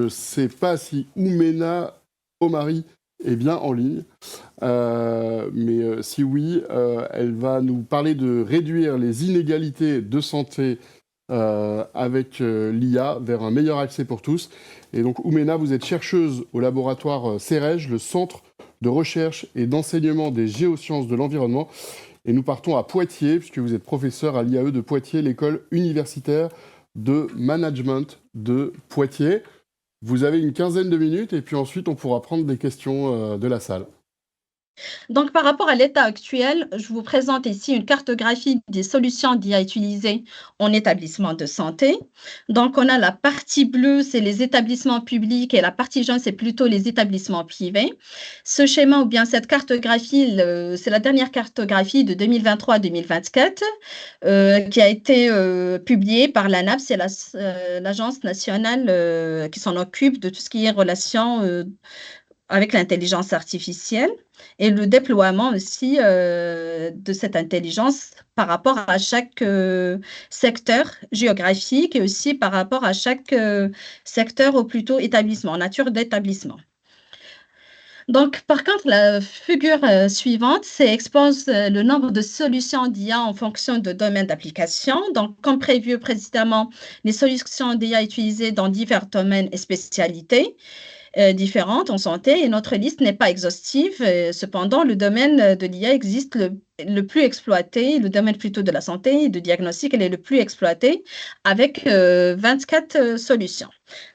ne sais pas si Oumena Omari est bien en ligne. Mais si oui, elle va nous parler de réduire les inégalités de santé avec l'IA vers un meilleur accès pour tous. Et donc, Oumena, vous êtes chercheuse au laboratoire CEREG, le Centre de recherche et d'enseignement des géosciences de l'environnement. Et nous partons à Poitiers, puisque vous êtes professeur à l'IAE de Poitiers, l'école universitaire de management de Poitiers. Vous avez une quinzaine de minutes et puis ensuite on pourra prendre des questions de la salle. Donc, par rapport à l'état actuel, je vous présente ici une cartographie des solutions d'IA utilisées en établissement de santé. Donc, on a la partie bleue, c'est les établissements publics et la partie jaune, c'est plutôt les établissements privés. Ce schéma ou bien cette cartographie, c'est la dernière cartographie de 2023-2024 qui a été publiée par l'ANAP, c'est l'agence nationale qui s'en occupe de tout ce qui est relations avec l'intelligence artificielle et le déploiement aussi de cette intelligence par rapport à chaque secteur géographique et aussi par rapport à chaque secteur ou plutôt établissement, nature d'établissement. Donc, par contre, la figure suivante, c'est expose le nombre de solutions d'IA en fonction de domaines d'application. Donc, comme prévu précédemment, les solutions d'IA utilisées dans divers domaines et spécialités différentes en santé et notre liste n'est pas exhaustive. Cependant, le domaine de l'IA existe le plus exploité, le domaine plutôt de la santé et de diagnostic, elle est le plus exploité avec 24 solutions.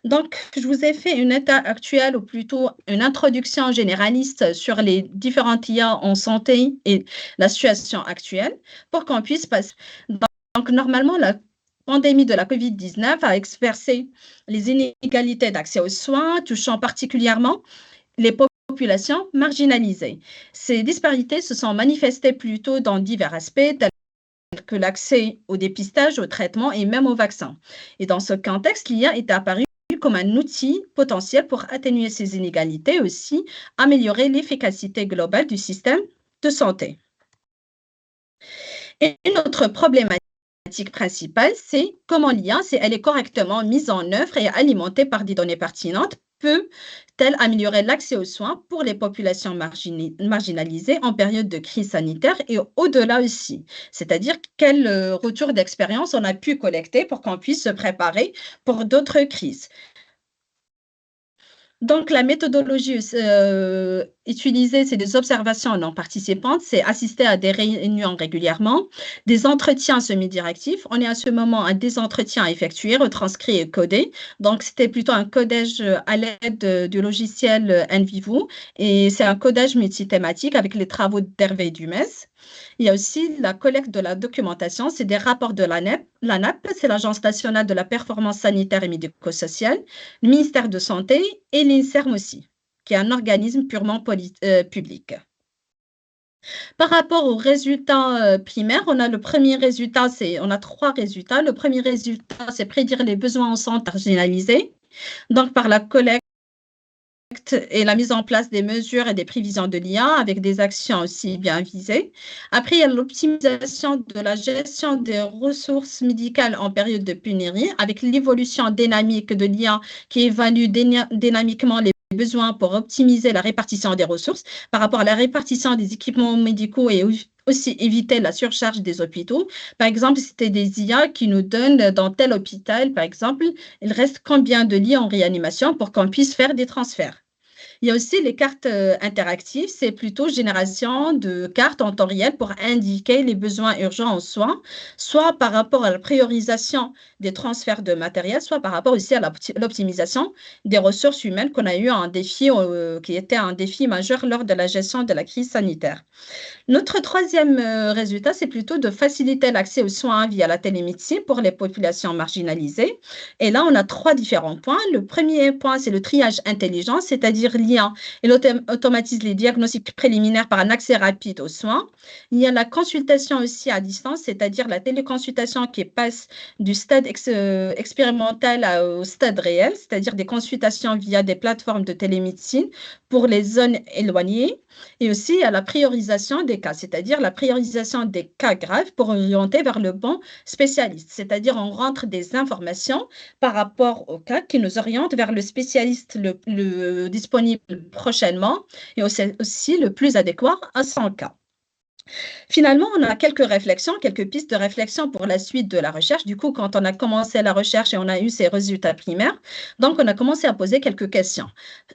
Donc, je vous ai fait une état actuelle ou plutôt une introduction généraliste sur les différentes IA en santé et la situation actuelle pour qu'on puisse passer. Donc, normalement, la pandémie de la COVID-19 a exercé les inégalités d'accès aux soins, touchant particulièrement les populations marginalisées. Ces disparités se sont manifestées plutôt dans divers aspects, tels que l'accès au dépistage, au traitement et même aux vaccins. Et dans ce contexte, l'IA est apparue comme un outil potentiel pour atténuer ces inégalités et aussi améliorer l'efficacité globale du système de santé. Et une autre problématique principale, c'est comment l'IA, si elle est correctement mise en œuvre et alimentée par des données pertinentes, peut-elle améliorer l'accès aux soins pour les populations marginalisées en période de crise sanitaire et au-delà aussi? C'est-à-dire quel retour d'expérience on a pu collecter pour qu'on puisse se préparer pour d'autres crises. Donc, la méthodologie utilisée, c'est des observations non participantes, c'est assister à des réunions régulièrement, des entretiens semi-directifs. On est à ce moment à des entretiens à effectuer, retranscrits et codés. Donc, c'était plutôt un codage à l'aide du logiciel NVivo et c'est un codage multithématique avec les travaux d'Hervé Dumez. Il y a aussi la collecte de la documentation, c'est des rapports de l'ANAP, c'est l'Agence nationale de la performance sanitaire et médico-sociale, le ministère de Santé et l'INSERM aussi, qui est un organisme purement public. Par rapport aux résultats primaires, on a le premier résultat, on a 3 résultats. Le premier résultat, c'est prédire les besoins en santé marginalisés, donc par la collecte et la mise en place des mesures et des prévisions de l'IA avec des actions aussi bien visées. Après, il y a l'optimisation de la gestion des ressources médicales en période de pénurie avec l'évolution dynamique de l'IA qui évalue dynamiquement les besoins pour optimiser la répartition des ressources par rapport à la répartition des équipements médicaux et aussi éviter la surcharge des hôpitaux. Par exemple, c'était des IA qui nous donnent dans tel hôpital, par exemple, il reste combien de lits en réanimation pour qu'on puisse faire des transferts. Il y a aussi les cartes interactives, c'est plutôt génération de cartes en temps réel pour indiquer les besoins urgents en soins, soit par rapport à la priorisation des transferts de matériel, soit par rapport aussi à l'optimisation des ressources humaines qu'on a eu un défi qui était un défi majeur lors de la gestion de la crise sanitaire. Notre troisième résultat, c'est plutôt de faciliter l'accès aux soins via la télémédecine pour les populations marginalisées. Et là, on a 3 différents points. Le premier point, c'est le triage intelligent, c'est-à-dire l'IA l'IA, elle automatise les diagnostics préliminaires par un accès rapide aux soins. Il y a la consultation aussi à distance, c'est-à-dire la téléconsultation qui passe du stade expérimental au stade réel, c'est-à-dire des consultations via des plateformes de télémédecine pour les zones éloignées. Et aussi à la priorisation des cas, c'est-à-dire la priorisation des cas graves pour orienter vers le bon spécialiste. C'est-à-dire on rentre des informations par rapport au cas qui nous oriente vers le spécialiste le disponible prochainement et aussi le plus adéquat à son cas. Finalement, on a quelques réflexions, quelques pistes de réflexion pour la suite de la recherche. Du coup, quand on a commencé la recherche et on a eu ces résultats primaires, donc on a commencé à poser quelques questions.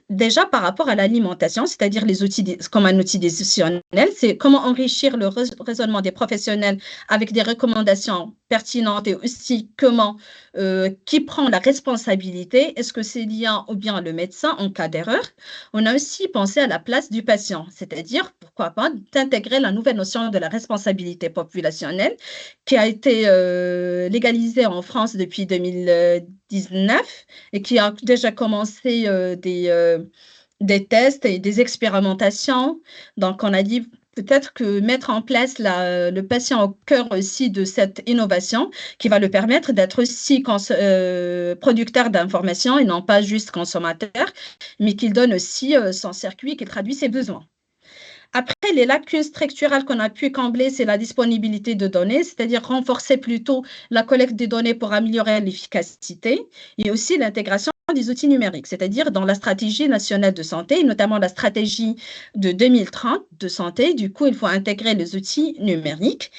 Déjà, par rapport à l'alimentation, c'est-à-dire les outils comme un outil décisionnel, c'est comment enrichir le raisonnement des professionnels avec des recommandations pertinentes et aussi comment, qui prend la responsabilité, est-ce que c'est l'IA ou bien le médecin en cas d'erreur. On a aussi pensé à la place du patient, c'est-à-dire, pourquoi pas, d'intégrer la nouvelle notion de la responsabilité populationnelle qui a été légalisée en France depuis 2019 et qui a déjà commencé des tests et des expérimentations. Donc, on a dit peut-être que mettre en place le patient au cœur aussi de cette innovation qui va le permettre d'être aussi producteur d'informations et non pas juste consommateur, mais qu'il donne aussi son circuit, qu'il traduit ses besoins. Après, les lacunes structurelles qu'on a pu combler, c'est la disponibilité de données, c'est-à-dire renforcer plutôt la collecte des données pour améliorer l'efficacité et aussi l'intégration des outils numériques, c'est-à-dire dans la stratégie nationale de santé, notamment la stratégie de 2030 de santé. Du coup, il faut intégrer les outils numériques.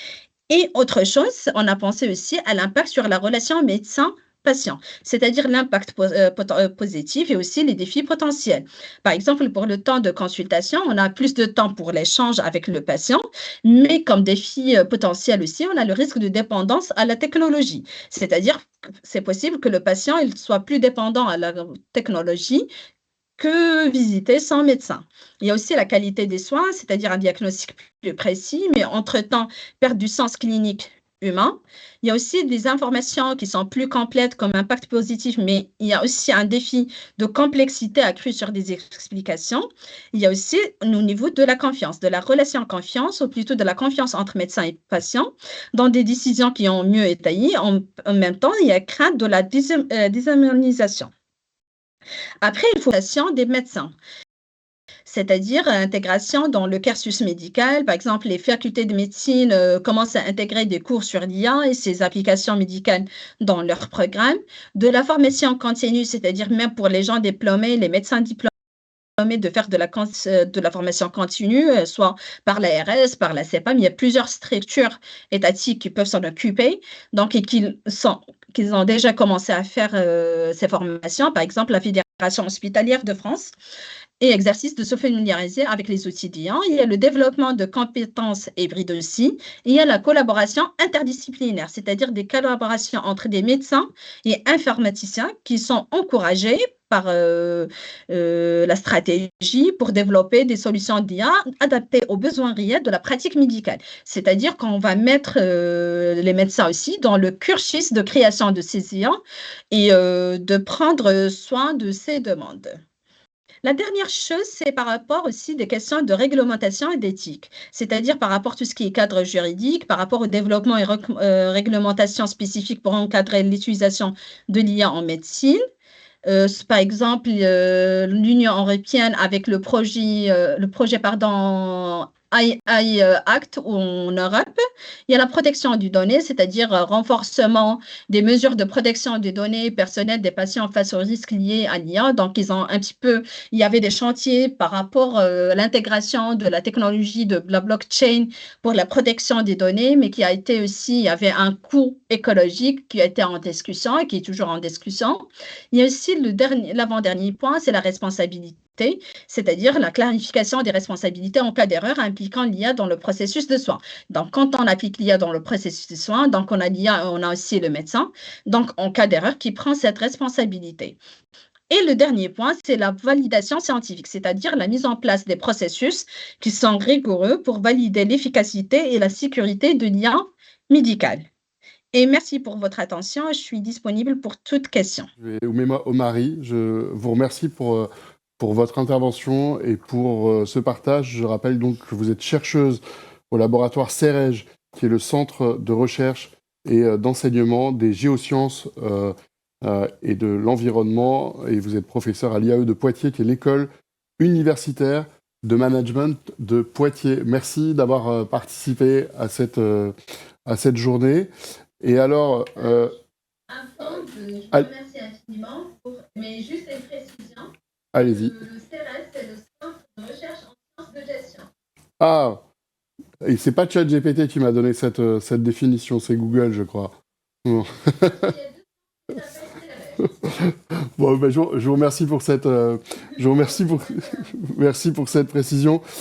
Et autre chose, on a pensé aussi à l'impact sur la relation médecin-patient, c'est-à-dire l'impact positif et aussi les défis potentiels. Par exemple, pour le temps de consultation, on a plus de temps pour l'échange avec le patient, mais comme défi potentiel aussi, on a le risque de dépendance à la technologie, c'est-à-dire que c'est possible que le patient il soit plus dépendant à la technologie que visiter son médecin. Il y a aussi la qualité des soins, c'est-à-dire un diagnostic plus précis, mais entre-temps, perte du sens clinique humain. Il y a aussi des informations qui sont plus complètes comme impact positif, mais il y a aussi un défi de complexité accrue sur des explications. Il y a aussi au niveau de la confiance, de la relation confiance, ou plutôt de la confiance entre médecin et patient, dans des décisions qui ont mieux étayé. En même temps, il y a crainte de la déshumanisation. Après, il faut l'intégration des médecins, c'est-à-dire intégration dans le cursus médical. Par exemple, les facultés de médecine commencent à intégrer des cours sur l'IA et ses applications médicales dans leur programme. De la formation continue, c'est-à-dire même pour les gens diplômés, les médecins diplômés, de faire de la formation continue, soit par l'ARS, par la CEPAM. Il y a plusieurs structures étatiques qui peuvent s'en occuper, donc et qu'ils ont déjà commencé à faire ces formations. Par exemple, la Fédération hospitalière de France et exercice de se familiariser avec les outils d'IA. Il y a le développement de compétences hybrides aussi. Il y a la collaboration interdisciplinaire, c'est-à-dire des collaborations entre des médecins et informaticiens qui sont encouragés par la stratégie pour développer des solutions d'IA adaptées aux besoins réels de la pratique médicale. C'est-à-dire qu'on va mettre les médecins aussi dans le cursus de création de ces IA et de prendre soin de ces demandes. La dernière chose, c'est par rapport aussi des questions de réglementation et d'éthique, c'est-à-dire par rapport à tout ce qui est cadre juridique, par rapport au développement et réglementation spécifique pour encadrer l'utilisation de l'IA en médecine. Par exemple, l'Union européenne avec le projet AI Act en Europe. Il y a la protection des données, c'est-à-dire renforcement des mesures de protection des données personnelles des patients face aux risques liés à l'IA. Donc, il y avait des chantiers par rapport à l'intégration de la technologie de la blockchain pour la protection des données, mais qui a été aussi, il y avait un coût écologique qui a été en discussion et qui est toujours en discussion. Il y a aussi l'avant-dernier point, c'est la responsabilité, c'est-à-dire la clarification des responsabilités en cas d'erreur impliquant l'IA dans le processus de soins. Donc, quand on applique l'IA dans le processus de soins, donc on a l'IA, on a aussi le médecin, donc en cas d'erreur, qui prend cette responsabilité. Et le dernier point, c'est la validation scientifique, c'est-à-dire la mise en place des processus qui sont rigoureux pour valider l'efficacité et la sécurité de l'IA médicale. Et merci pour votre attention. Je suis disponible pour toute question. Ouméma Omari, je vous remercie pour pour votre intervention et pour ce partage. Je rappelle donc que vous êtes chercheuse au laboratoire CEREG, qui est le centre de recherche et d'enseignement des géosciences et de l'environnement, et vous êtes professeur à l'IAE de Poitiers, qui est l'école universitaire de management de Poitiers. Merci d'avoir participé à cette journée. Et alors... je remercie infiniment, mais juste une précision. Allez-y. Le CERES, c'est le centre de recherche en sciences de gestion. Ah, et c'est pas ChatGPT qui m'a donné cette définition, c'est Google, je crois. Bon. Bon, ben, je vous remercie pour cette, merci pour cette précision.